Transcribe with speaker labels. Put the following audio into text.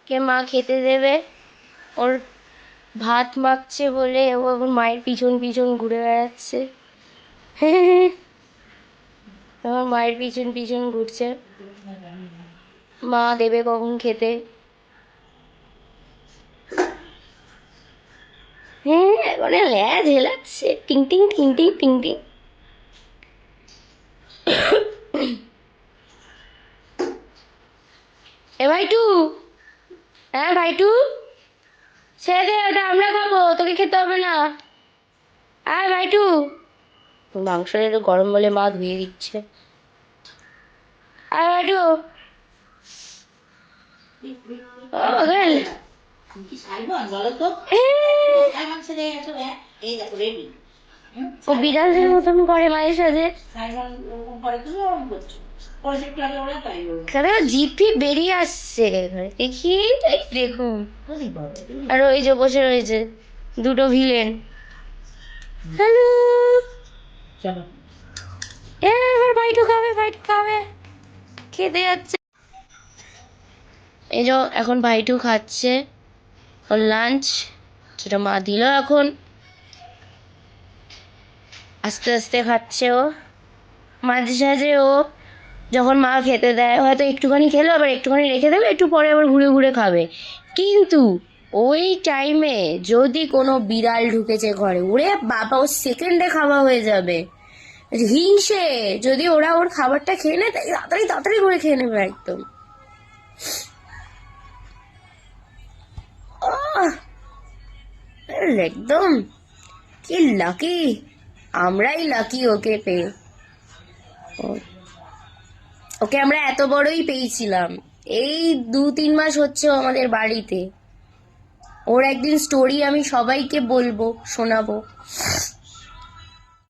Speaker 1: কে মা খেতে দেবে। ওর ভাত মাখছে বলে ও এখন মায়ের পিছন পিছন ঘুরে বেড়াচ্ছে। আমার মায়ের পিছন পিছন ঘুরছে, মা দেবে কখন খেতে। হ্যাঁ, এখন ল্যাজ হেলাচ্ছে, টিং টিং টিং টিং টিং টিং। এ ভাইটু, হ্যাঁ ভাইটু, ছেড়ে দে, ওটা আমরা খাবো, তোকে খেতে হবে না। আর ভাইটু, মাংসটা একটু গরম বলে মা ধুয়ে দিচ্ছে। আর ভাইটু, ও বিড়ালদের মতন করে মায়ের সাথে। জিভ ফিভ বেরিয়ে আসছে দেখি, এই দেখুন। আর ওই যে বসে রয়েছে দুটো ভিলেন। হ্যালো, এবার ভাইটু খাবে, ভাইটু খাবে, খেতে যাচ্ছে। এই যে এখন ভাইটু খাচ্ছে ওর লাঞ্চ, যেটা মা দিল। এখন আস্তে আস্তে খাচ্ছে ও। মাঝে সাঝে ও যখন মা খেতে দেয় হয়তো একটুখানি খেলো, আবার একটুখানি রেখে দেবে, একটু পরে আবার ঘুরে ঘুরে খাবে। কিন্তু ওই টাইমে যদি কোনো বিড়াল ঢুকেছে ঘরে, ওরে বাবা, ও সেকেন্ডে খাওয়া হয়ে যাবে। হিংসে, যদি ওরা ওর খাবারটা খেয়ে নেয় তাড়াতাড়ি তাড়াতাড়ি করে খেয়ে নেবে একদম। একদম কি লাকি, আমরাই লাকি ওকে পেয়ে। ওকে আমরা এত বড়ই পেয়েছিলাম। এই 2-3 মাস হচ্ছে ও আমাদের বাড়িতে। ওর একদিন স্টোরি আমি সবাইকে বলবো, শোনাবো।